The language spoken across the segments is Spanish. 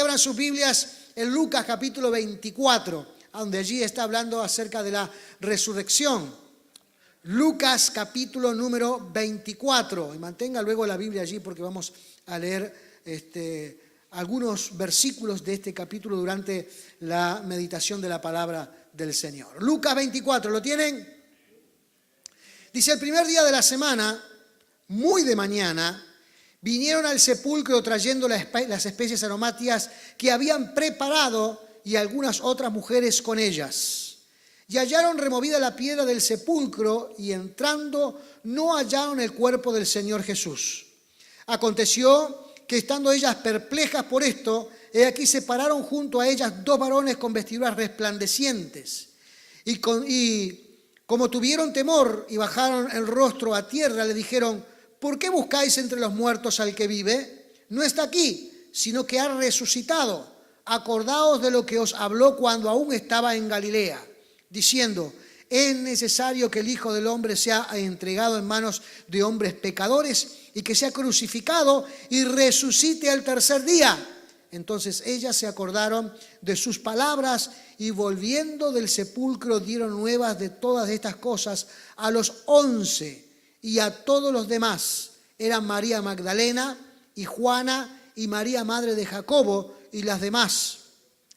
abran sus Biblias en Lucas capítulo 24, donde allí está hablando acerca de la resurrección. Lucas capítulo número 24. Y mantenga luego la Biblia allí porque vamos a leer algunos versículos de este capítulo durante la meditación de la palabra del Señor. Lucas 24, ¿lo tienen? Dice, el primer día de la semana, muy de mañana, vinieron al sepulcro trayendo las especies aromáticas que habían preparado y algunas otras mujeres con ellas. Y hallaron removida la piedra del sepulcro y entrando no hallaron el cuerpo del Señor Jesús. Aconteció que estando ellas perplejas por esto, he aquí se pararon junto a ellas dos varones con vestiduras resplandecientes. Y como tuvieron temor y bajaron el rostro a tierra, le dijeron, ¿por qué buscáis entre los muertos al que vive? No está aquí, sino que ha resucitado. Acordaos de lo que os habló cuando aún estaba en Galilea, diciendo, es necesario que el Hijo del Hombre sea entregado en manos de hombres pecadores y que sea crucificado y resucite al tercer día. Entonces ellas se acordaron de sus palabras y volviendo del sepulcro dieron nuevas de todas estas cosas a los 11 y a todos los demás. Eran María Magdalena y Juana y María madre de Jacobo y las demás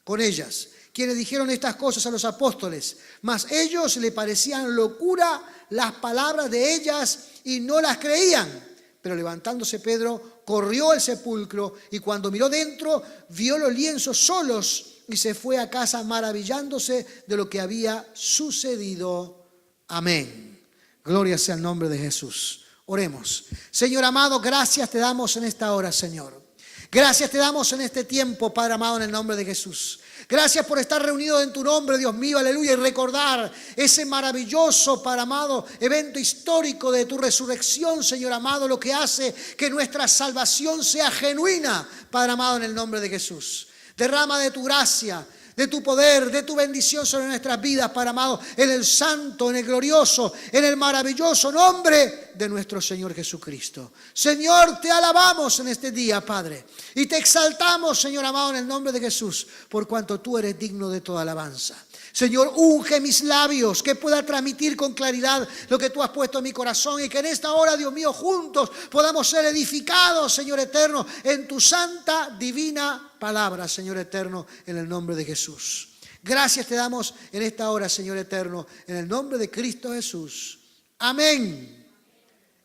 con ellas, quienes dijeron estas cosas a los apóstoles, mas ellos le parecían locura las palabras de ellas y no las creían. Pero levantándose Pedro, corrió al sepulcro y cuando miró dentro, vio los lienzos solos y se fue a casa maravillándose de lo que había sucedido. Amén. Gloria sea el nombre de Jesús. Oremos. Señor amado, gracias te damos en esta hora, Señor. Gracias te damos en este tiempo, Padre amado, en el nombre de Jesús. Gracias por estar reunidos en tu nombre, Dios mío, aleluya, y recordar ese maravilloso, Padre amado, evento histórico de tu resurrección, Señor amado, lo que hace que nuestra salvación sea genuina, Padre amado, en el nombre de Jesús. Derrama de tu gracia, de tu poder, de tu bendición sobre nuestras vidas, Padre amado, en el santo, en el glorioso, en el maravilloso nombre de nuestro Señor Jesucristo. Señor, te alabamos en este día, Padre, y te exaltamos, Señor amado, en el nombre de Jesús, por cuanto tú eres digno de toda alabanza. Señor, unge mis labios, que pueda transmitir con claridad lo que tú has puesto en mi corazón y que en esta hora, Dios mío, juntos podamos ser edificados, Señor eterno, en tu santa, divina palabra, Señor eterno, en el nombre de Jesús. Gracias te damos en esta hora, Señor eterno, en el nombre de Cristo Jesús. Amén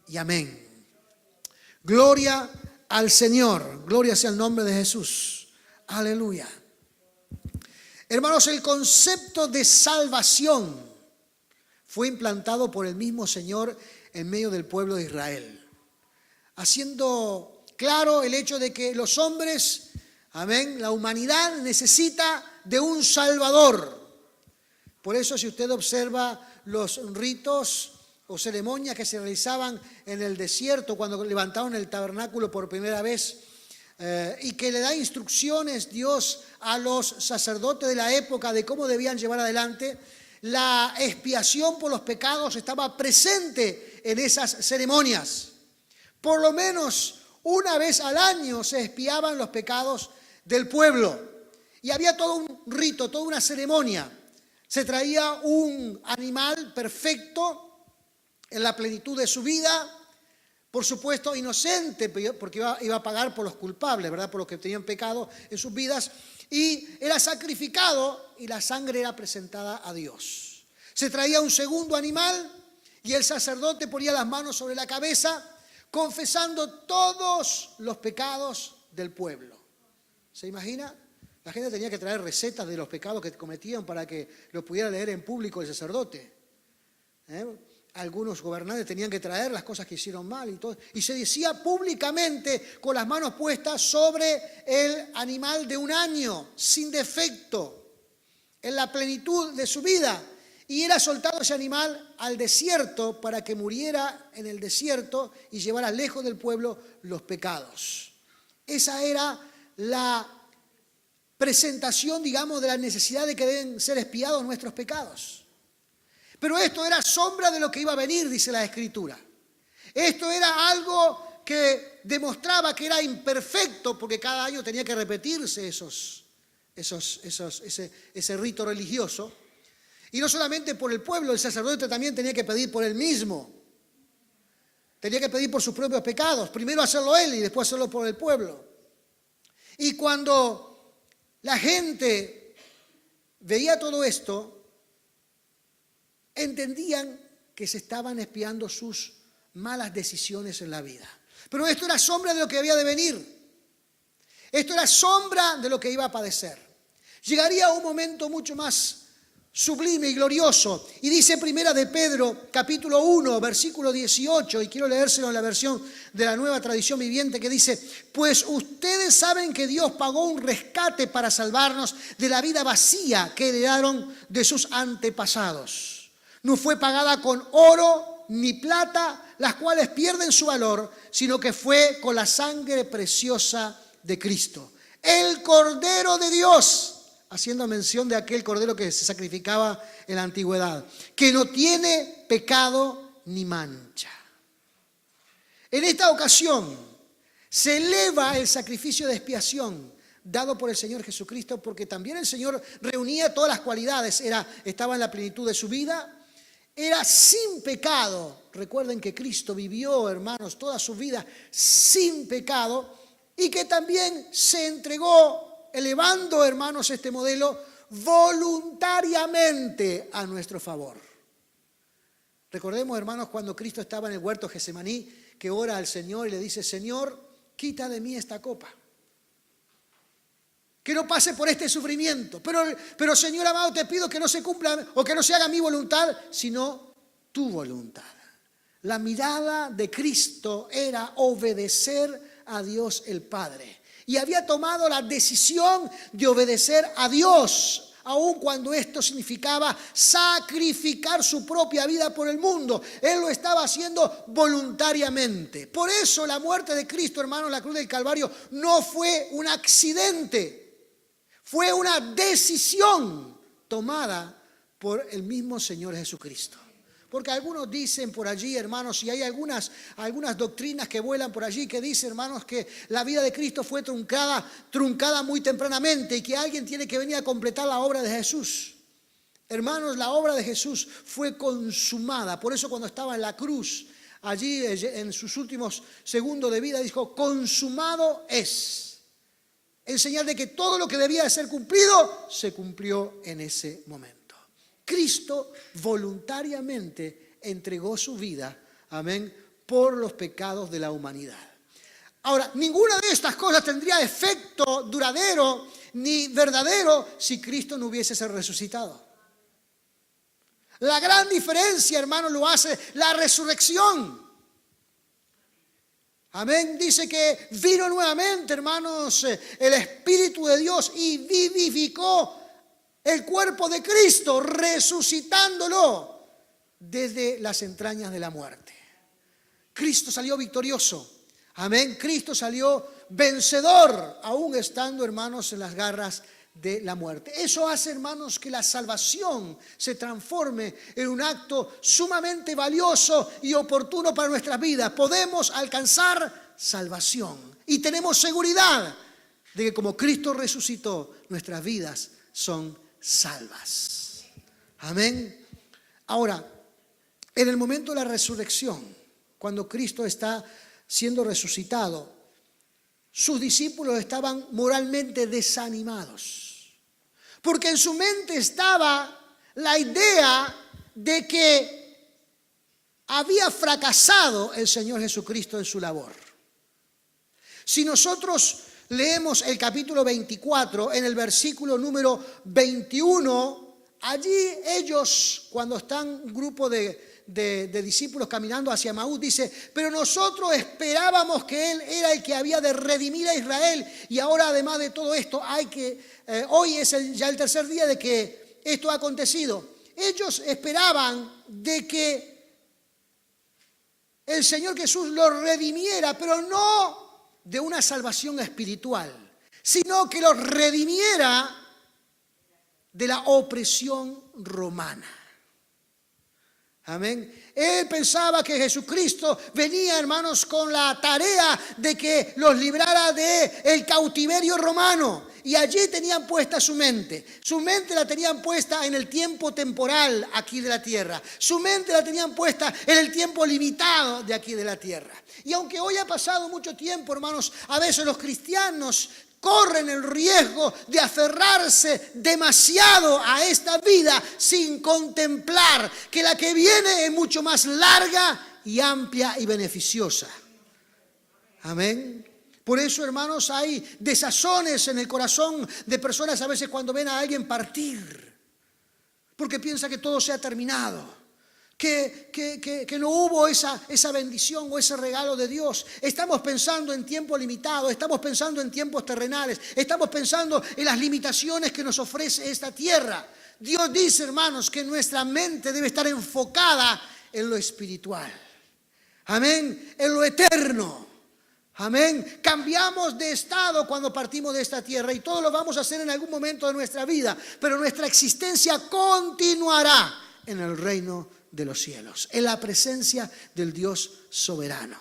y amén. Gloria al Señor, gloria sea el nombre de Jesús. Aleluya. Hermanos, el concepto de salvación fue implantado por el mismo Señor en medio del pueblo de Israel, haciendo claro el hecho de que los hombres, amén, la humanidad necesita de un Salvador. Por eso, si usted observa los ritos o ceremonias que se realizaban en el desierto cuando levantaron el tabernáculo por primera vez, y que le da instrucciones Dios a los sacerdotes de la época de cómo debían llevar adelante, la expiación por los pecados estaba presente en esas ceremonias. Por lo menos una vez al año se expiaban los pecados del pueblo. Y había todo un rito, toda una ceremonia. Se traía un animal perfecto en la plenitud de su vida, por supuesto inocente, porque iba a pagar por los culpables, ¿verdad? Por los que tenían pecado en sus vidas, y era sacrificado y la sangre era presentada a Dios. Se traía un segundo animal y el sacerdote ponía las manos sobre la cabeza, confesando todos los pecados del pueblo. ¿Se imagina? La gente tenía que traer recetas de los pecados que cometían para que los pudiera leer en público el sacerdote. Algunos gobernantes tenían que traer las cosas que hicieron mal y todo. Y se decía públicamente con las manos puestas sobre el animal de un año, sin defecto, en la plenitud de su vida. Y era soltado ese animal al desierto para que muriera en el desierto y llevara lejos del pueblo los pecados. Esa era la presentación, digamos, de la necesidad de que deben ser expiados nuestros pecados. Pero esto era sombra de lo que iba a venir, dice la Escritura. Esto era algo que demostraba que era imperfecto, porque cada año tenía que repetirse ese rito religioso. Y no solamente por el pueblo, el sacerdote también tenía que pedir por él mismo. Tenía que pedir por sus propios pecados. Primero hacerlo él y después hacerlo por el pueblo. Y cuando la gente veía todo esto, entendían que se estaban expiando sus malas decisiones en la vida. Pero esto era sombra de lo que había de venir. Esto era sombra de lo que iba a padecer. Llegaría un momento mucho más sublime y glorioso. Y dice Primera de Pedro, capítulo 1, versículo 18, y quiero leérselo en la versión de la Nueva Tradición Viviente, que dice: pues ustedes saben que Dios pagó un rescate para salvarnos de la vida vacía que heredaron de sus antepasados. No fue pagada con oro ni plata, las cuales pierden su valor, sino que fue con la sangre preciosa de Cristo, el Cordero de Dios, haciendo mención de aquel cordero que se sacrificaba en la antigüedad, que no tiene pecado ni mancha. En esta ocasión se eleva el sacrificio de expiación dado por el Señor Jesucristo, porque también el Señor reunía todas las cualidades, estaba en la plenitud de su vida, era sin pecado. Recuerden que Cristo vivió, hermanos, toda su vida sin pecado, y que también se entregó, elevando, hermanos, este modelo voluntariamente a nuestro favor. Recordemos, hermanos, cuando Cristo estaba en el huerto Getsemaní, que ora al Señor y le dice: Señor, quita de mí esta copa, que no pase por este sufrimiento, pero Señor amado, te pido que no se cumpla o que no se haga mi voluntad, sino tu voluntad. La mirada de Cristo era obedecer a Dios el Padre. Y había tomado la decisión de obedecer a Dios, aun cuando esto significaba sacrificar su propia vida por el mundo. Él lo estaba haciendo voluntariamente. Por eso la muerte de Cristo, hermano, en la cruz del Calvario no fue un accidente. Fue una decisión tomada por el mismo Señor Jesucristo. Porque algunos dicen por allí, hermanos, y hay algunas doctrinas que vuelan por allí que dicen, hermanos, que la vida de Cristo fue truncada muy tempranamente y que alguien tiene que venir a completar la obra de Jesús. Hermanos, la obra de Jesús fue consumada. Por eso cuando estaba en la cruz, allí en sus últimos segundos de vida, dijo: consumado es. En señal de que todo lo que debía de ser cumplido, se cumplió en ese momento. Cristo voluntariamente entregó su vida, amén, por los pecados de la humanidad. Ahora, ninguna de estas cosas tendría efecto duradero ni verdadero si Cristo no hubiese sido resucitado. La gran diferencia, hermano, lo hace la resurrección. Amén. Dice que vino nuevamente, hermanos, el Espíritu de Dios y vivificó el cuerpo de Cristo, resucitándolo desde las entrañas de la muerte. Cristo salió victorioso. Amén. Cristo salió vencedor, aún estando, hermanos, en las garras de la muerte. Eso hace, hermanos, que la salvación se transforme en un acto sumamente valioso y oportuno para nuestras vidas. Podemos alcanzar salvación y tenemos seguridad de que como Cristo resucitó, nuestras vidas son salvas. Amén. Ahora, en el momento de la resurrección, cuando Cristo está siendo resucitado, sus discípulos estaban moralmente desanimados, porque en su mente estaba la idea de que había fracasado el Señor Jesucristo en su labor. Si nosotros leemos el capítulo 24, en el versículo número 21, allí ellos, cuando están un grupo de discípulos caminando hacia Emaús, dice: pero nosotros esperábamos que Él era el que había de redimir a Israel, y ahora además de todo esto hoy es ya el tercer día de que esto ha acontecido. Ellos esperaban de que el Señor Jesús los redimiera, pero no de una salvación espiritual, sino que los redimiera de la opresión romana. Amén. Él pensaba que Jesucristo venía, hermanos, con la tarea de que los librara del cautiverio romano. Y allí tenían puesta su mente. Su mente la tenían puesta en el tiempo temporal aquí de la tierra. Su mente la tenían puesta en el tiempo limitado de aquí de la tierra. Y aunque hoy ha pasado mucho tiempo, hermanos, a veces los cristianos corren el riesgo de aferrarse demasiado a esta vida sin contemplar que la que viene es mucho más larga y amplia y beneficiosa. Amén. Por eso, hermanos, hay desazones en el corazón de personas a veces cuando ven a alguien partir, porque piensa que todo se ha terminado. Que no hubo esa bendición o ese regalo de Dios. Estamos pensando en tiempo limitado, estamos pensando en tiempos terrenales, estamos pensando en las limitaciones que nos ofrece esta tierra. Dios dice, hermanos, que nuestra mente debe estar enfocada en lo espiritual. Amén, en lo eterno. Amén. Cambiamos de estado cuando partimos de esta tierra y todo lo vamos a hacer en algún momento de nuestra vida, pero nuestra existencia continuará en el reino de los cielos, en la presencia del Dios soberano.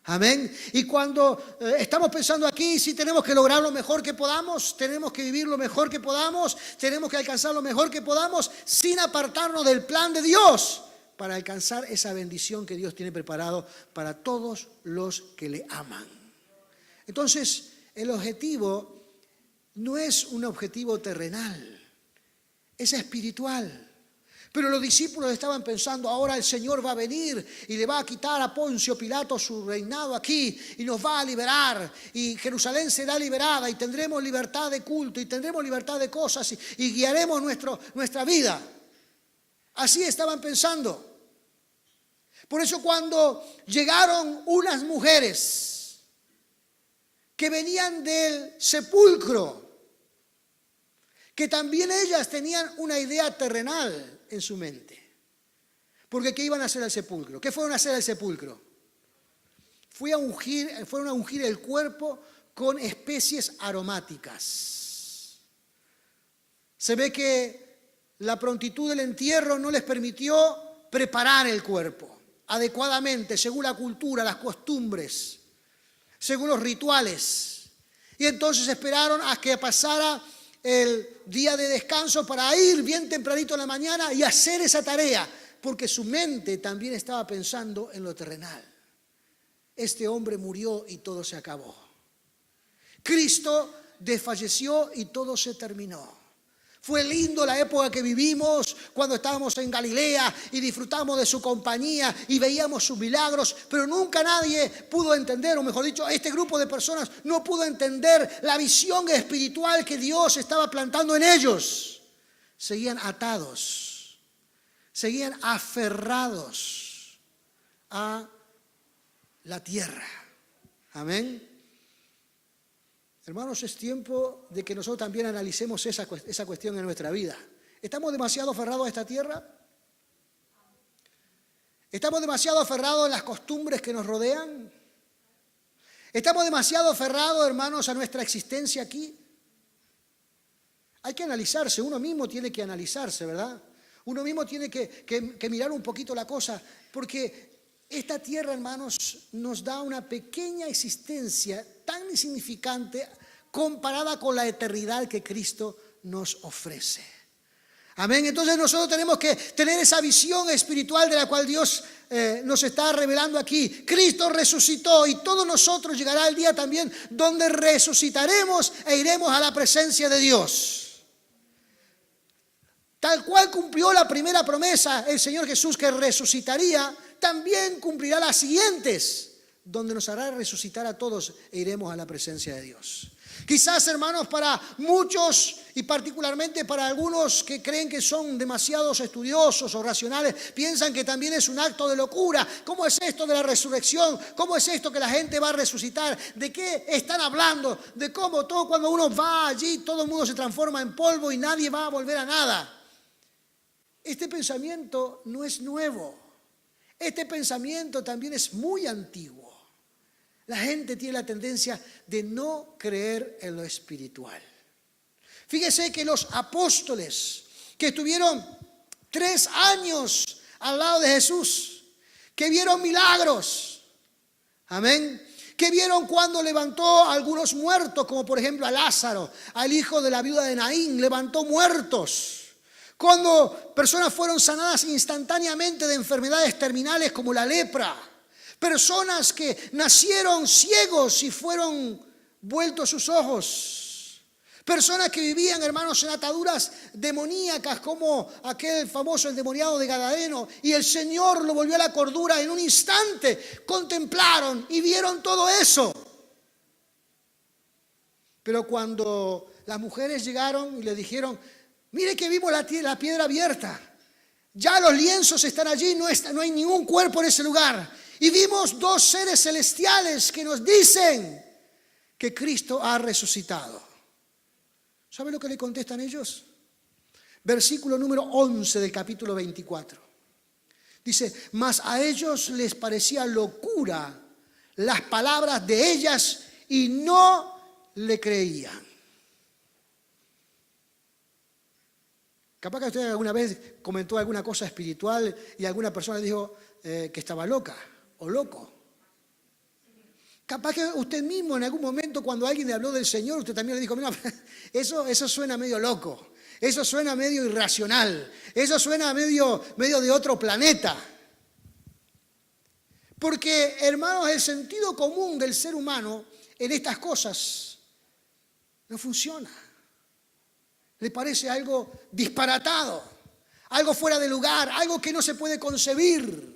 Amén. Y cuando estamos pensando aquí, si tenemos que lograr lo mejor que podamos, tenemos que vivir lo mejor que podamos, tenemos que alcanzar lo mejor que podamos, sin apartarnos del plan de Dios, para alcanzar esa bendición que Dios tiene preparado para todos los que le aman. Entonces, el objetivo no es un objetivo terrenal, es espiritual. Pero los discípulos estaban pensando, ahora el Señor va a venir y le va a quitar a Poncio Pilato su reinado aquí y nos va a liberar y Jerusalén será liberada y tendremos libertad de culto y tendremos libertad de cosas y guiaremos nuestra vida. Así estaban pensando. Por eso cuando llegaron unas mujeres que venían del sepulcro, que también ellas tenían una idea terrenal en su mente. Porque ¿qué iban a hacer al sepulcro? ¿Qué fueron a hacer al sepulcro? Fueron a ungir el cuerpo con especies aromáticas. Se ve que la prontitud del entierro no les permitió preparar el cuerpo adecuadamente, según la cultura, las costumbres, según los rituales. Y entonces esperaron a que pasara el día de descanso para ir bien tempranito en la mañana y hacer esa tarea, porque su mente también estaba pensando en lo terrenal. Este hombre murió y todo se acabó. Cristo desfalleció y todo se terminó. Fue lindo la época que vivimos cuando estábamos en Galilea y disfrutamos de su compañía y veíamos sus milagros, pero nunca nadie pudo entender, o mejor dicho, este grupo de personas no pudo entender la visión espiritual que Dios estaba plantando en ellos. Seguían atados, seguían aferrados a la tierra. Amén. Hermanos, es tiempo de que nosotros también analicemos esa cuestión en nuestra vida. ¿Estamos demasiado aferrados a esta tierra? ¿Estamos demasiado aferrados a las costumbres que nos rodean? ¿Estamos demasiado aferrados, hermanos, a nuestra existencia aquí? Hay que analizarse, uno mismo tiene que analizarse, ¿verdad? Uno mismo tiene que mirar un poquito la cosa, porque esta tierra, hermanos, nos da una pequeña existencia tan insignificante comparada con la eternidad que Cristo nos ofrece. Amén. Entonces nosotros tenemos que tener esa visión espiritual de la cual Dios nos está revelando aquí. Cristo resucitó y todos nosotros llegará el día también donde resucitaremos e iremos a la presencia de Dios. Tal cual cumplió la primera promesa el Señor Jesús que resucitaría, también cumplirá las siguientes, donde nos hará resucitar a todos e iremos a la presencia de Dios. Quizás, hermanos, para muchos y particularmente para algunos que creen que son demasiados estudiosos o racionales, piensan que también es un acto de locura. ¿Cómo es esto de la resurrección? ¿Cómo es esto que la gente va a resucitar? ¿De qué están hablando? De cómo todo cuando uno va allí, todo el mundo se transforma en polvo y nadie va a volver a nada. Este pensamiento no es nuevo. Este pensamiento también es muy antiguo. La gente tiene la tendencia de no creer en lo espiritual. Fíjese que los apóstoles que estuvieron 3 años al lado de Jesús, que vieron milagros. Amén. Que vieron cuando levantó a algunos muertos, como por ejemplo a Lázaro, al hijo de la viuda de Naín, levantó muertos. Cuando personas fueron sanadas instantáneamente de enfermedades terminales como la lepra. Personas que nacieron ciegos y fueron vueltos sus ojos. Personas que vivían, hermanos, en ataduras demoníacas como aquel famoso endemoniado de Gadareno, y el Señor lo volvió a la cordura en un instante. Contemplaron y vieron todo eso. Pero cuando las mujeres llegaron y le dijeron: mire que vimos la piedra abierta, ya los lienzos están allí, no hay ningún cuerpo en ese lugar, y vimos dos seres celestiales que nos dicen que Cristo ha resucitado. ¿Sabe lo que le contestan ellos? Versículo número 11 del capítulo 24. Dice: mas a ellos les parecía locura las palabras de ellas y no le creían. Capaz que usted alguna vez comentó alguna cosa espiritual y alguna persona dijo que estaba loca o loco. Capaz que usted mismo en algún momento, cuando alguien le habló del Señor, usted también le dijo: mira, eso suena medio loco, eso suena medio irracional, eso suena medio de otro planeta. Porque, hermanos, el sentido común del ser humano en estas cosas no funciona. Le parece algo disparatado, algo fuera de lugar, algo que no se puede concebir.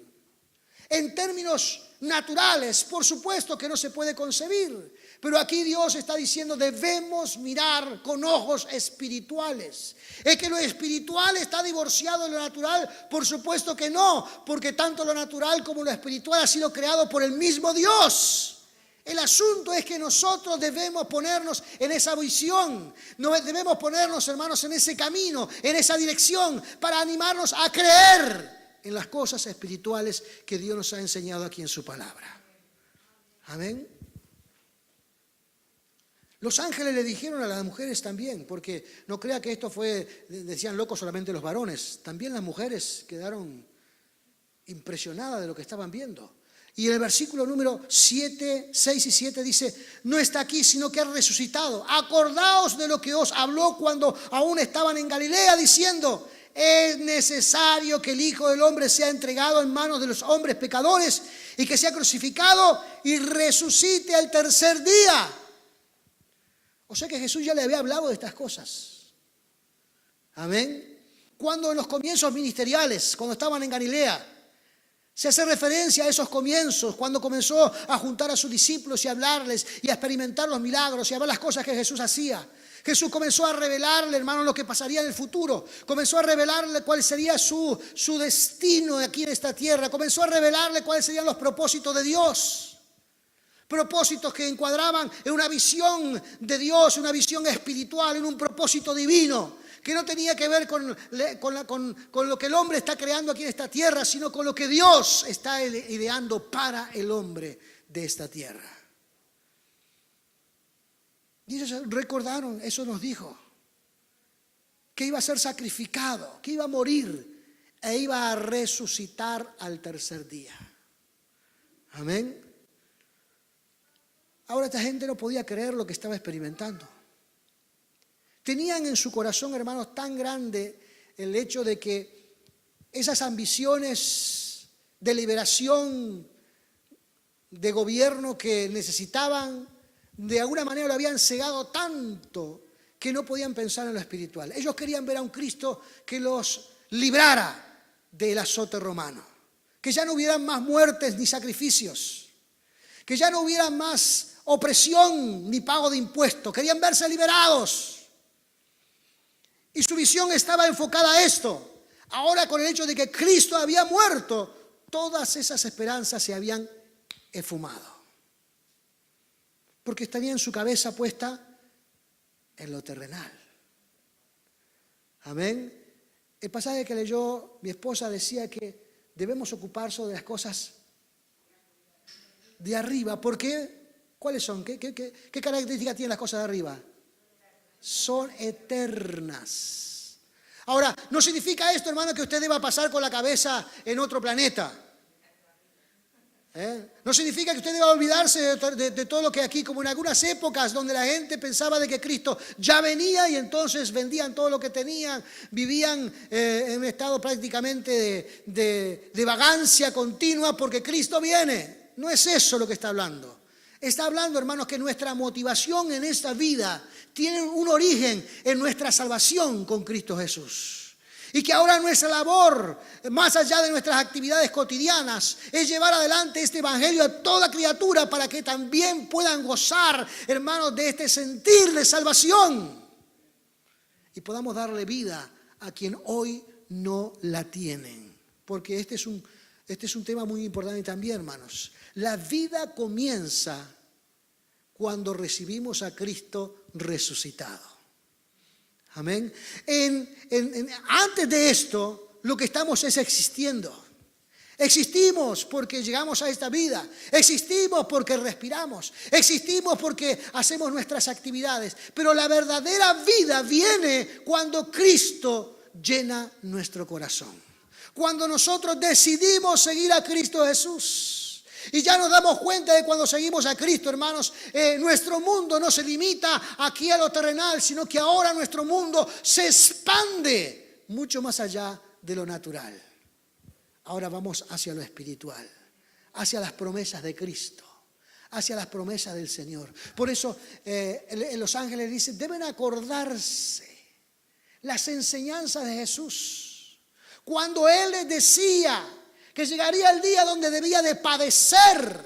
En términos naturales, por supuesto que no se puede concebir, pero aquí Dios está diciendo: debemos mirar con ojos espirituales. ¿Es que lo espiritual está divorciado de lo natural? Por supuesto que no, porque tanto lo natural como lo espiritual ha sido creado por el mismo Dios. El asunto es que nosotros debemos ponernos en esa visión, debemos ponernos, hermanos, en ese camino, en esa dirección, para animarnos a creer en las cosas espirituales que Dios nos ha enseñado aquí en su palabra. Amén. Los ángeles le dijeron a las mujeres también, porque no crea que esto decían locos solamente los varones, también las mujeres quedaron impresionadas de lo que estaban viendo. Y en el versículo número 6 y 7 dice: no está aquí, sino que ha resucitado. Acordaos de lo que os habló cuando aún estaban en Galilea, diciendo: es necesario que el Hijo del Hombre sea entregado en manos de los hombres pecadores y que sea crucificado y resucite al tercer día. O sea que Jesús ya le había hablado de estas cosas. Amén. Cuando en los comienzos ministeriales, cuando estaban en Galilea, se hace referencia a esos comienzos, cuando comenzó a juntar a sus discípulos y a hablarles y a experimentar los milagros y a ver las cosas que Jesús hacía. Jesús comenzó a revelarle, hermano, lo que pasaría en el futuro. Comenzó a revelarle cuál sería su destino aquí en esta tierra. Comenzó a revelarle cuáles serían los propósitos de Dios. Propósitos que encuadraban en una visión de Dios, una visión espiritual, en un propósito divino, que no tenía que ver con lo que el hombre está creando aquí en esta tierra, sino con lo que Dios está ideando para el hombre de esta tierra. Y ellos recordaron, eso nos dijo, que iba a ser sacrificado, que iba a morir e iba a resucitar al tercer día. Amén. Ahora esta gente no podía creer lo que estaba experimentando. Tenían en su corazón, hermanos, tan grande el hecho de que esas ambiciones de liberación, de gobierno que necesitaban, de alguna manera lo habían cegado tanto que no podían pensar en lo espiritual. Ellos querían ver a un Cristo que los librara del azote romano, que ya no hubieran más muertes ni sacrificios, que ya no hubiera más opresión ni pago de impuestos. Querían verse liberados. Y su visión estaba enfocada a esto. Ahora, con el hecho de que Cristo había muerto, todas esas esperanzas se habían esfumado. Porque tenía en su cabeza puesta en lo terrenal. Amén. El pasaje que leyó mi esposa decía que debemos ocuparnos de las cosas de arriba. ¿Por qué? ¿Cuáles son? ¿Qué características tienen las cosas de arriba? Son eternas. Ahora, no significa esto, hermano, que usted deba pasar con la cabeza en otro planeta. No significa que usted deba olvidarse de todo lo que aquí, como en algunas épocas donde la gente pensaba de que Cristo ya venía y entonces vendían todo lo que tenían, vivían en un estado prácticamente de vagancia continua porque Cristo viene. No es eso lo que está hablando. Está hablando, hermanos, que nuestra motivación en esta vida tiene un origen en nuestra salvación con Cristo Jesús. Y que ahora nuestra labor, más allá de nuestras actividades cotidianas, es llevar adelante este evangelio a toda criatura para que también puedan gozar, hermanos, de este sentir de salvación. Y podamos darle vida a quien hoy no la tienen. Porque este es un tema muy importante también, hermanos. La vida comienza cuando recibimos a Cristo resucitado. Amén. Antes de esto, lo que estamos es existiendo. Existimos porque llegamos a esta vida. Existimos porque respiramos. Existimos porque hacemos nuestras actividades. Pero la verdadera vida viene cuando Cristo llena nuestro corazón. Cuando nosotros decidimos seguir a Cristo Jesús. Y ya nos damos cuenta de cuando seguimos a Cristo, hermanos, nuestro mundo no se limita aquí a lo terrenal, sino que ahora nuestro mundo se expande mucho más allá de lo natural. Ahora vamos hacia lo espiritual, hacia las promesas de Cristo, hacia las promesas del Señor. Por eso los ángeles dicen, deben acordarse las enseñanzas de Jesús. Cuando Él les decía que llegaría el día donde debía de padecer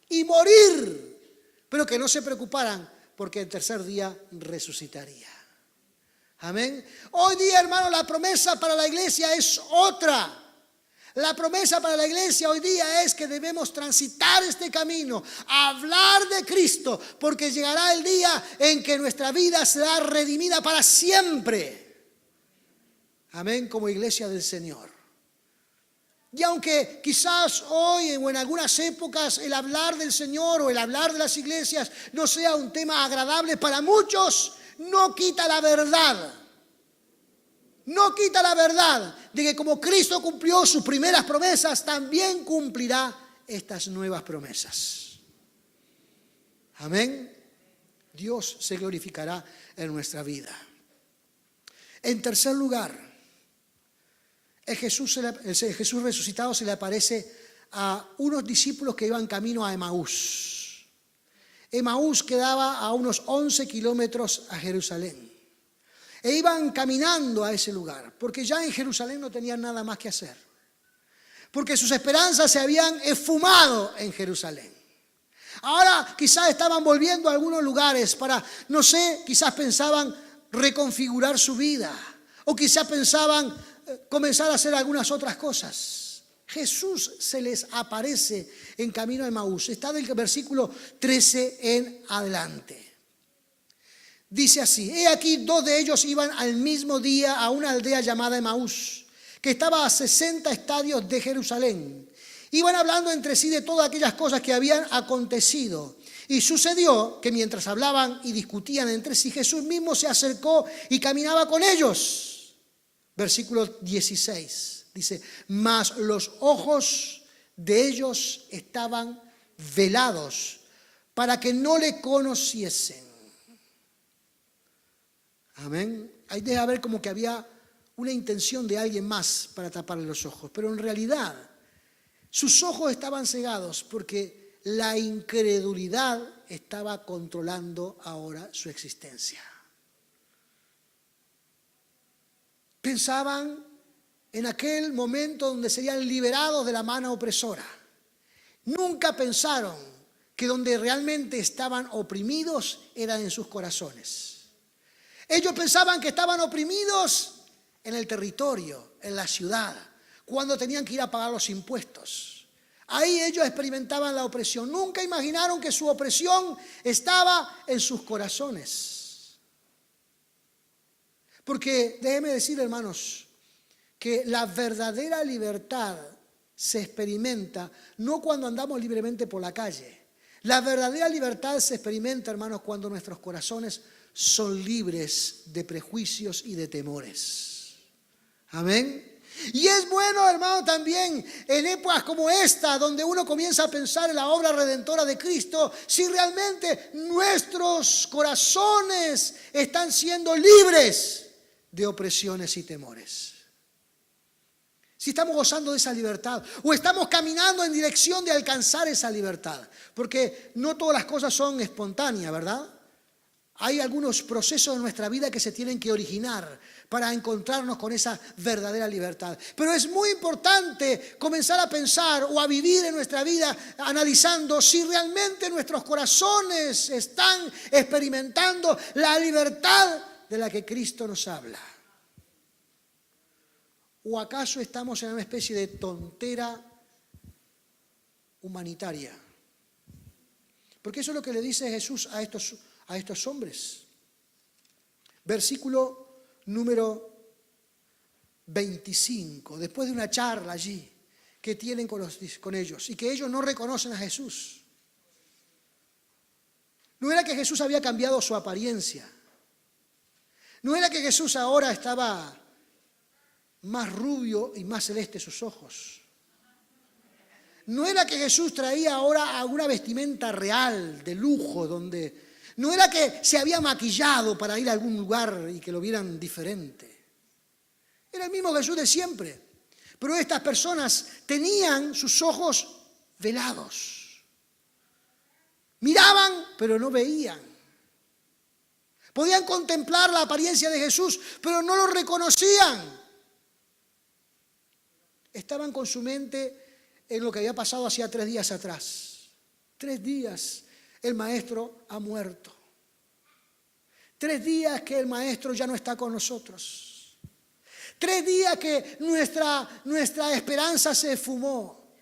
y morir, pero que no se preocuparan porque el tercer día resucitaría. Amén. Hoy día, hermano, la promesa para la iglesia es otra. La promesa para la iglesia hoy día es que debemos transitar este camino, hablar de Cristo, porque llegará el día en que nuestra vida será redimida para siempre. Amén, como iglesia del Señor. Y aunque quizás hoy o en algunas épocas el hablar del Señor o el hablar de las iglesias no sea un tema agradable para muchos, no quita la verdad. No quita la verdad de que como Cristo cumplió sus primeras promesas, también cumplirá estas nuevas promesas. Amén. Dios se glorificará en nuestra vida. En tercer lugar, Jesús resucitado se le aparece a unos discípulos que iban camino a Emaús. Emaús quedaba a unos 11 kilómetros a Jerusalén. E iban caminando a ese lugar, porque ya en Jerusalén no tenían nada más que hacer. Porque sus esperanzas se habían esfumado en Jerusalén. Ahora quizás estaban volviendo a algunos lugares para, no sé, quizás pensaban reconfigurar su vida. O quizás pensaban comenzar a hacer algunas otras cosas. Jesús se les aparece en camino a Emaús. Está del versículo 13 en adelante. Dice así: he aquí, dos de ellos iban al mismo día a una aldea llamada Emaús, que estaba a 60 estadios de Jerusalén. Iban hablando entre sí de todas aquellas cosas que habían acontecido. Y sucedió que mientras hablaban y discutían entre sí, Jesús mismo se acercó y caminaba con ellos. Versículo 16 dice: mas los ojos de ellos estaban velados para que no le conociesen. Amén. Ahí debe haber como que había una intención de alguien más para taparle los ojos, pero en realidad sus ojos estaban cegados porque la incredulidad estaba controlando ahora su existencia. Pensaban en aquel momento donde serían liberados de la mano opresora. Nunca pensaron que donde realmente estaban oprimidos era en sus corazones. Ellos pensaban que estaban oprimidos en el territorio, en la ciudad, cuando tenían que ir a pagar los impuestos. Ahí ellos experimentaban la opresión. Nunca imaginaron que su opresión estaba en sus corazones. Porque déjenme decir, hermanos, que la verdadera libertad se experimenta no cuando andamos libremente por la calle. La verdadera libertad se experimenta, hermanos, cuando nuestros corazones son libres de prejuicios y de temores. Amén. Y es bueno, hermano, también en épocas como esta, donde uno comienza a pensar en la obra redentora de Cristo, si realmente nuestros corazones están siendo libres de opresiones y temores. Si estamos gozando de esa libertad o estamos caminando en dirección de alcanzar esa libertad. Porque no todas las cosas son espontáneas, ¿verdad? Hay algunos procesos en nuestra vida que se tienen que originar para encontrarnos con esa verdadera libertad. Pero es muy importante comenzar a pensar o a vivir en nuestra vida analizando si realmente nuestros corazones están experimentando la libertad de la que Cristo nos habla. ¿O acaso estamos en una especie de tontera humanitaria? Porque eso es lo que le dice Jesús a estos hombres. Versículo número 25, después de una charla allí que tienen con ellos y que ellos no reconocen a Jesús. No era que Jesús había cambiado su apariencia. No era que Jesús ahora estaba más rubio y más celeste sus ojos. No era que Jesús traía ahora alguna vestimenta real, de lujo, no era que se había maquillado para ir a algún lugar y que lo vieran diferente. Era el mismo Jesús de siempre. Pero estas personas tenían sus ojos velados. Miraban, pero no veían. Podían contemplar la apariencia de Jesús, pero no lo reconocían. Estaban con su mente en lo que había pasado hacía 3 días atrás. 3 días el maestro ha muerto. 3 días que el maestro ya no está con nosotros. 3 días que nuestra esperanza se esfumó.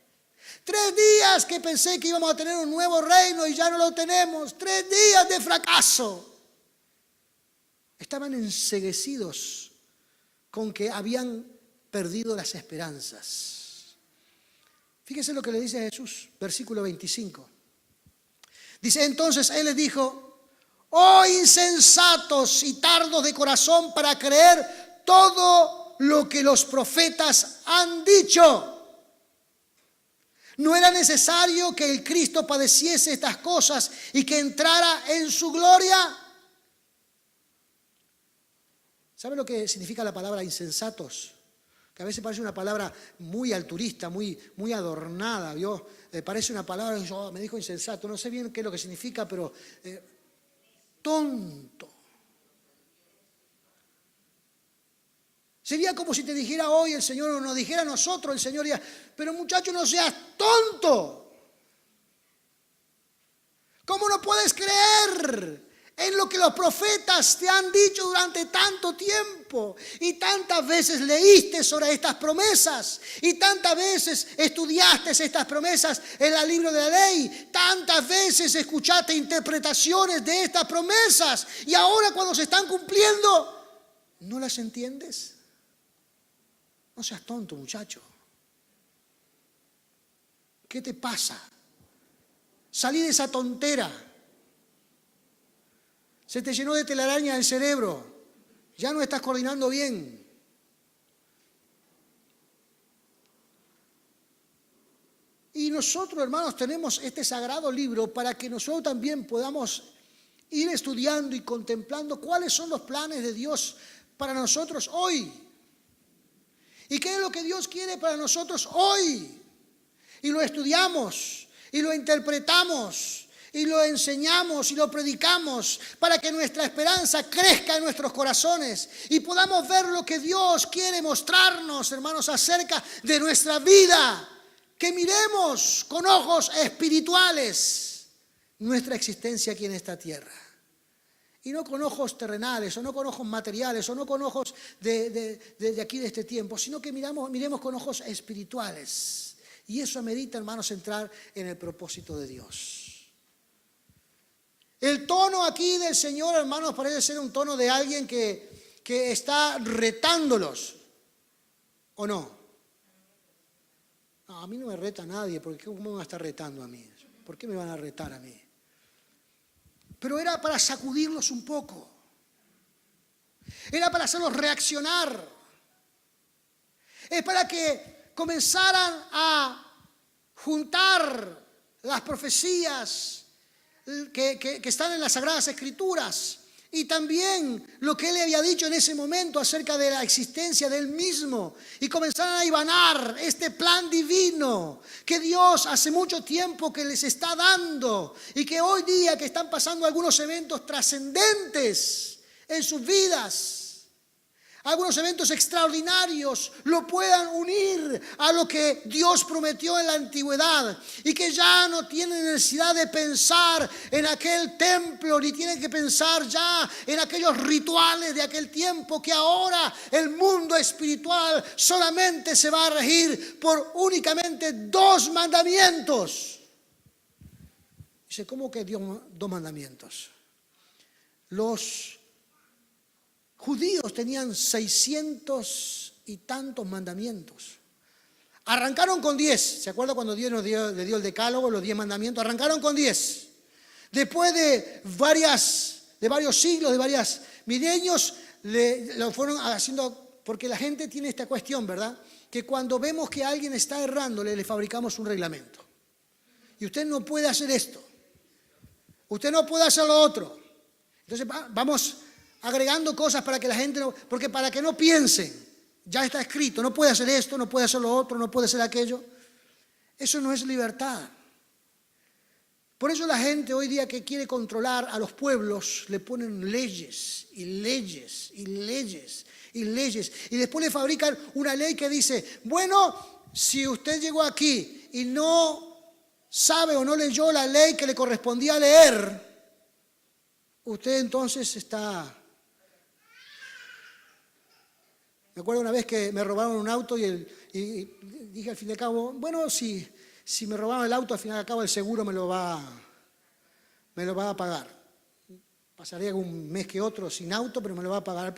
3 días que pensé que íbamos a tener un nuevo reino y ya no lo tenemos. 3 días de fracaso. Estaban enceguecidos con que habían perdido las esperanzas. Fíjense lo que le dice Jesús, versículo 25. Dice, entonces Él les dijo, oh insensatos y tardos de corazón para creer todo lo que los profetas han dicho. ¿No era necesario que el Cristo padeciese estas cosas y que entrara en su gloria? ¿Sabe lo que significa la palabra insensatos? Que a veces parece una palabra muy alturista, muy adornada, ¿vio? Parece una palabra, me dijo insensato, no sé bien qué es lo que significa, pero tonto. Sería como si te dijera hoy el Señor, o nos dijera a nosotros el Señor, pero muchacho, no seas tonto. ¿Cómo no puedes creer en lo que los profetas te han dicho durante tanto tiempo? Y tantas veces leíste sobre estas promesas. Y tantas veces estudiaste estas promesas en el libro de la ley. Tantas veces escuchaste interpretaciones de estas promesas. Y ahora cuando se están cumpliendo, ¿no las entiendes? No seas tonto, muchacho. ¿Qué te pasa? Salí de esa tontera. Se te llenó de telaraña el cerebro. Ya no estás coordinando bien. Y nosotros, hermanos, tenemos este sagrado libro para que nosotros también podamos ir estudiando y contemplando cuáles son los planes de Dios para nosotros hoy. ¿Y qué es lo que Dios quiere para nosotros hoy? Y lo estudiamos, y lo interpretamos, y lo enseñamos y lo predicamos para que nuestra esperanza crezca en nuestros corazones y podamos ver lo que Dios quiere mostrarnos, hermanos, acerca de nuestra vida. Que miremos con ojos espirituales nuestra existencia aquí en esta tierra. Y no con ojos terrenales, o no con ojos materiales, o no con ojos de aquí de este tiempo, sino que miremos con ojos espirituales. Y eso amerita, hermanos, entrar en el propósito de Dios. El tono aquí del Señor, hermanos, parece ser un tono de alguien que está retándolos, ¿o no? No, a mí no me reta nadie, porque ¿cómo me van a estar retando a mí? ¿Por qué me van a retar a mí? Pero era para sacudirlos un poco. Era para hacerlos reaccionar. Es para que comenzaran a juntar las profecías que están en las Sagradas Escrituras y también lo que él le había dicho en ese momento acerca de la existencia de él mismo, y comenzaron a hibanar este plan divino que Dios hace mucho tiempo que les está dando, y que hoy día que están pasando algunos eventos trascendentes en sus vidas, algunos eventos extraordinarios, lo puedan unir a lo que Dios prometió en la antigüedad, y que ya no tienen necesidad de pensar en aquel templo, ni tienen que pensar ya en aquellos rituales de aquel tiempo, que ahora el mundo espiritual solamente se va a regir por únicamente 2 mandamientos. Dice, ¿cómo que 2 mandamientos? Los judíos tenían 600 y tantos mandamientos. Arrancaron con 10. ¿Se acuerda cuando Dios le dio el decálogo, los 10 mandamientos? Arrancaron con 10. Después de varios siglos, de varios milenios, lo fueron haciendo, porque la gente tiene esta cuestión, ¿verdad? Que cuando vemos que alguien está errando, le fabricamos un reglamento. Y usted no puede hacer esto. Usted no puede hacer lo otro. Entonces vamos agregando cosas para que la gente no, porque para que no piensen, ya está escrito, no puede hacer esto, no puede hacer lo otro, no puede hacer aquello. Eso no es libertad. Por eso la gente hoy día que quiere controlar a los pueblos le ponen leyes y leyes y leyes y leyes, y después le fabrican una ley que dice, bueno, si usted llegó aquí y no sabe o no leyó la ley que le correspondía leer, usted entonces está... Me acuerdo una vez que me robaron un auto y dije al fin de cabo, bueno, si me robaron el auto, al fin de cabo el seguro me lo va a pagar. Pasaría un mes que otro sin auto, pero me lo va a pagar.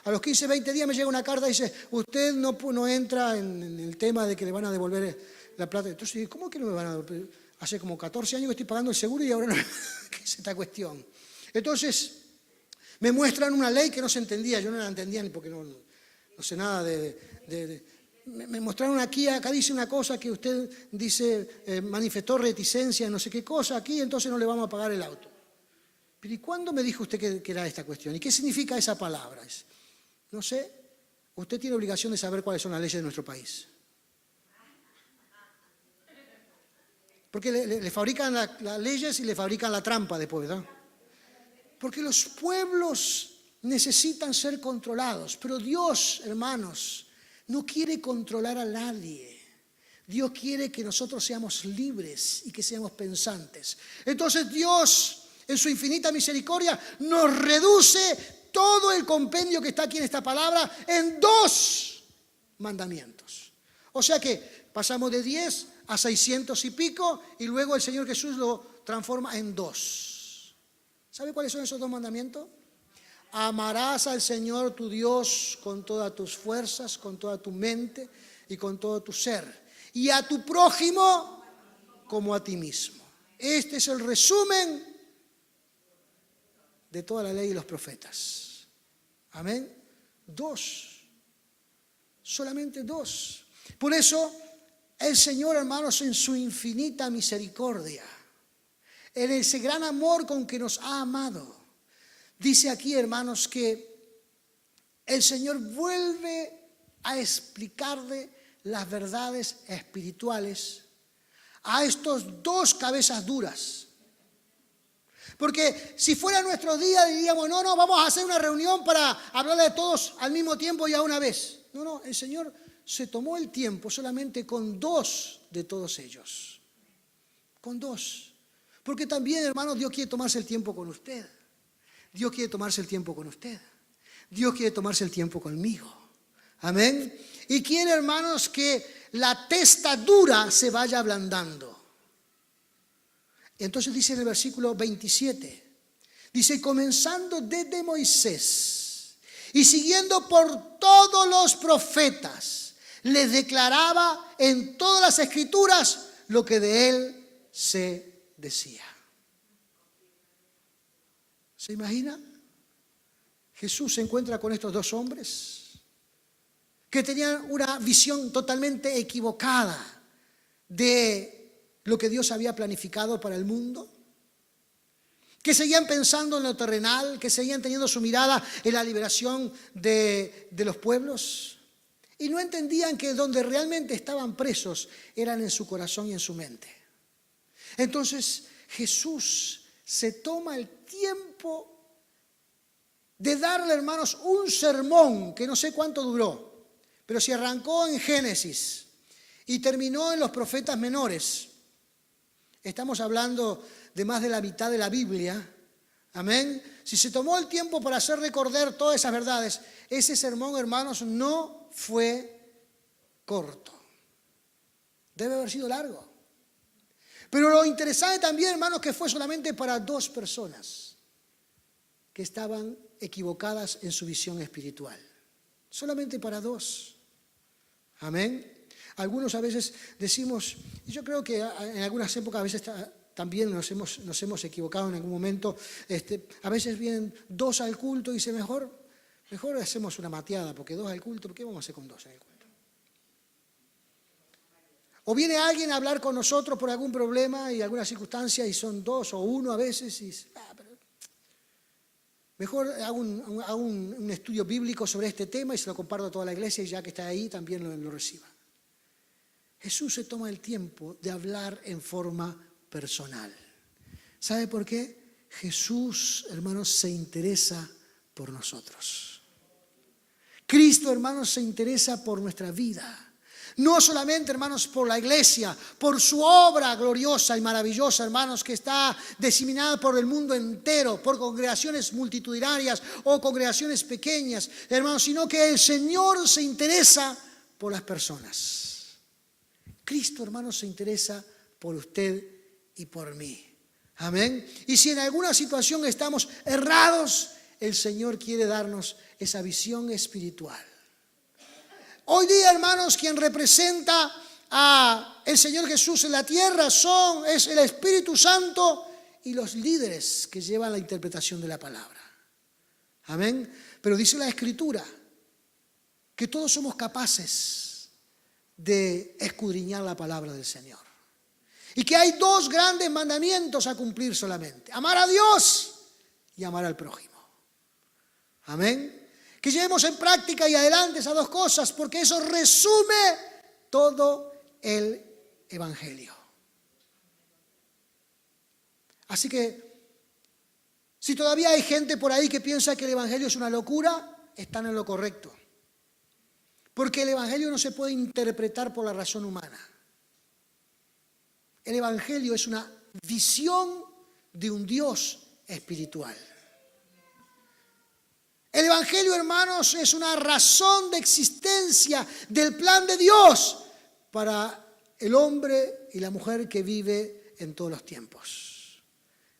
A los 15, 20 días me llega una carta y dice, usted no entra en el tema de que le van a devolver la plata. Entonces, ¿cómo que no me van a devolver? Hace como 14 años que estoy pagando el seguro y ahora no. ¿Qué es esta cuestión? Entonces, me muestran una ley que no se entendía, yo no la entendía ni porque no sé nada me mostraron acá dice una cosa que usted dice, manifestó reticencia en no sé qué cosa aquí, entonces no le vamos a pagar el auto. Pero ¿y cuándo me dijo usted que era esta cuestión? ¿Y qué significa esa palabra? No sé, usted tiene obligación de saber cuáles son las leyes de nuestro país. Porque le fabrican las leyes y le fabrican la trampa después, ¿verdad? Porque los pueblos necesitan ser controlados, pero Dios, hermanos, no quiere controlar a nadie. Dios quiere que nosotros seamos libres y que seamos pensantes. Entonces Dios, en su infinita misericordia, nos reduce todo el compendio que está aquí en esta palabra en 2 mandamientos. O sea que pasamos de 10 a 600 y pico, y luego el Señor Jesús lo transforma en 2. ¿Sabe cuáles son esos 2 mandamientos? Amarás al Señor tu Dios con todas tus fuerzas, con toda tu mente y con todo tu ser, y a tu prójimo como a ti mismo. Este es el resumen de toda la ley y los profetas. Amén. 2. Solamente 2. Por eso el Señor, hermanos, en su infinita misericordia, en ese gran amor con que nos ha amado, dice aquí, hermanos, que el Señor vuelve a explicarle las verdades espirituales a estos 2 cabezas duras. Porque si fuera nuestro día diríamos, no, vamos a hacer una reunión para hablarle a todos al mismo tiempo y a una vez. No, el Señor se tomó el tiempo solamente con 2 de todos ellos. Con 2. Porque también, hermanos, Dios quiere tomarse el tiempo con usted. Dios quiere tomarse el tiempo con usted. Dios quiere tomarse el tiempo conmigo. Amén. Y quiere, hermanos, que la testa dura se vaya ablandando. Entonces dice en el versículo 27, dice, comenzando desde Moisés y siguiendo por todos los profetas, les declaraba en todas las escrituras lo que de él se decía. ¿Se imagina? Jesús se encuentra con estos 2 hombres que tenían una visión totalmente equivocada de lo que Dios había planificado para el mundo, que seguían pensando en lo terrenal, que seguían teniendo su mirada en la liberación de los pueblos, y no entendían que donde realmente estaban presos eran en su corazón y en su mente. Entonces Jesús se toma el tiempo de darle, hermanos, un sermón que no sé cuánto duró, pero se arrancó en Génesis y terminó en los profetas menores. Estamos hablando de más de la mitad de la Biblia. Amén. Si se tomó el tiempo para hacer recordar todas esas verdades, ese sermón, hermanos, no fue corto. Debe haber sido largo. Pero lo interesante también, hermanos, que fue solamente para 2 personas que estaban equivocadas en su visión espiritual. Solamente para 2. Amén. Algunos a veces decimos, y yo creo que en algunas épocas a veces también nos hemos equivocado en algún momento. A veces vienen 2 al culto y dicen, mejor hacemos una mateada, porque 2 al culto, ¿qué vamos a hacer con 2 en el culto? O viene alguien a hablar con nosotros por algún problema y alguna circunstancia y son 2 o 1 a veces y pero mejor hago un estudio bíblico sobre este tema y se lo comparto a toda la iglesia y ya que está ahí también lo reciba. Jesús se toma el tiempo de hablar en forma personal. ¿Sabe por qué? Jesús, hermanos, se interesa por nosotros. Cristo, hermanos, se interesa por nuestra vida. No solamente, hermanos, por la iglesia, por su obra gloriosa y maravillosa, hermanos, que está diseminada por el mundo entero, por congregaciones multitudinarias o congregaciones pequeñas, hermanos, sino que el Señor se interesa por las personas. Cristo, hermanos, se interesa por usted y por mí. Amén. Y si en alguna situación estamos errados, el Señor quiere darnos esa visión espiritual. Hoy día, hermanos, quien representa a el Señor Jesús en la tierra es el Espíritu Santo y los líderes que llevan la interpretación de la palabra. Amén. Pero dice la Escritura que todos somos capaces de escudriñar la palabra del Señor. Y que hay 2 grandes mandamientos a cumplir solamente: amar a Dios y amar al prójimo. Amén. Que llevemos en práctica y adelante esas 2 cosas, porque eso resume todo el Evangelio. Así que, si todavía hay gente por ahí que piensa que el Evangelio es una locura, están en lo correcto. Porque el Evangelio no se puede interpretar por la razón humana. El Evangelio es una visión de un Dios espiritual. El Evangelio, hermanos, es una razón de existencia del plan de Dios para el hombre y la mujer que vive en todos los tiempos.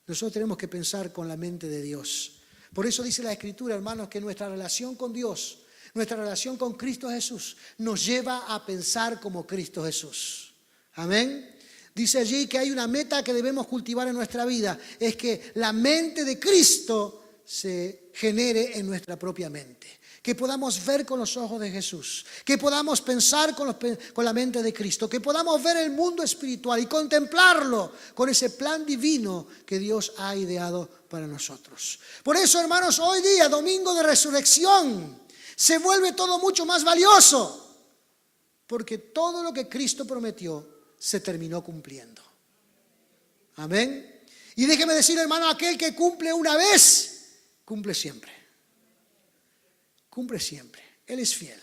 Nosotros tenemos que pensar con la mente de Dios. Por eso dice la Escritura, hermanos, que nuestra relación con Dios, nuestra relación con Cristo Jesús, nos lleva a pensar como Cristo Jesús. Amén. Dice allí que hay una meta que debemos cultivar en nuestra vida, es que la mente de Cristo se genere en nuestra propia mente. Que podamos ver con los ojos de Jesús, que podamos pensar con la mente de Cristo, que podamos ver el mundo espiritual y contemplarlo con ese plan divino que Dios ha ideado para nosotros. Por eso, hermanos, hoy día, domingo de resurrección, se vuelve todo mucho más valioso, porque todo lo que Cristo prometió se terminó cumpliendo. Amén. Y déjeme decir, hermano, aquel que cumple una vez, cumple siempre. Cumple siempre. Él es fiel.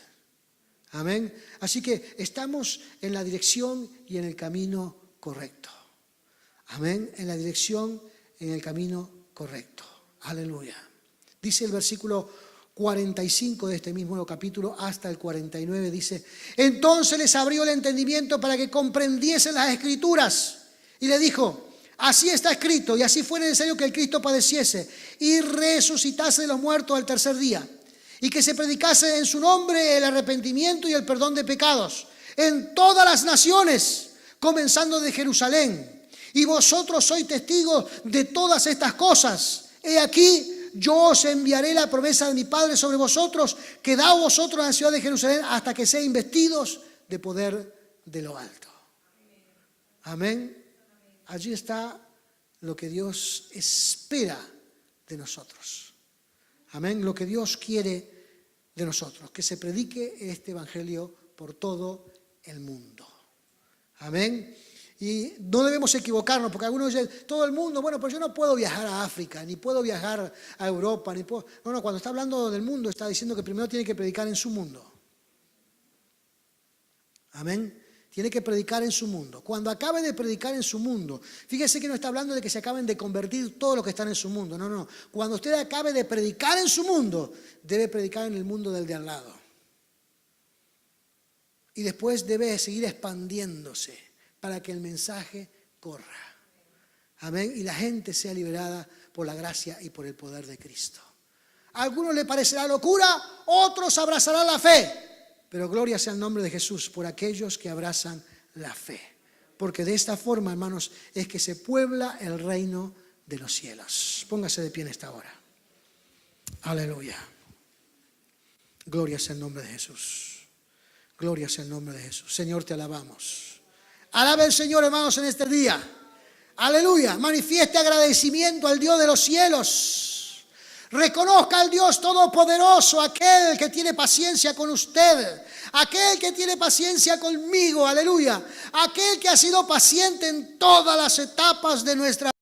Amén. Así que estamos en la dirección y en el camino correcto. Amén. En la dirección, en el camino correcto. Aleluya. Dice el versículo 45 de este mismo capítulo hasta el 49, dice: entonces les abrió el entendimiento para que comprendiesen las Escrituras y le dijo: así está escrito, y así fue necesario que el Cristo padeciese y resucitase de los muertos al tercer día, y que se predicase en su nombre el arrepentimiento y el perdón de pecados en todas las naciones, comenzando de Jerusalén. Y vosotros sois testigos de todas estas cosas. He aquí, yo os enviaré la promesa de mi Padre sobre vosotros, quedaos vosotros en la ciudad de Jerusalén hasta que sean investidos de poder de lo alto. Amén. Allí está lo que Dios espera de nosotros. Amén. Lo que Dios quiere de nosotros, que se predique este evangelio por todo el mundo. Amén. Y no debemos equivocarnos, porque algunos dicen, todo el mundo, bueno, pues yo no puedo viajar a África, ni puedo viajar a Europa, ni puedo... No, cuando está hablando del mundo, está diciendo que primero tiene que predicar en su mundo. Amén. Tiene que predicar en su mundo. Cuando acabe de predicar en su mundo, fíjese que no está hablando de que se acaben de convertir todos los que están en su mundo. No, no. Cuando usted acabe de predicar en su mundo, debe predicar en el mundo del de al lado. Y después debe seguir expandiéndose para que el mensaje corra. Amén. Y la gente sea liberada por la gracia y por el poder de Cristo. A algunos le parecerá locura, otros abrazarán la fe. Pero gloria sea el nombre de Jesús por aquellos que abrazan la fe. Porque de esta forma, hermanos, es que se puebla el reino de los cielos. Póngase de pie en esta hora. Aleluya. Gloria sea el nombre de Jesús. Gloria sea el nombre de Jesús. Señor, te alabamos. Alabe al Señor, hermanos, en este día. Aleluya. Manifieste agradecimiento al Dios de los cielos. Reconozca al Dios Todopoderoso, aquel que tiene paciencia con usted, aquel que tiene paciencia conmigo, aleluya, aquel que ha sido paciente en todas las etapas de nuestra vida.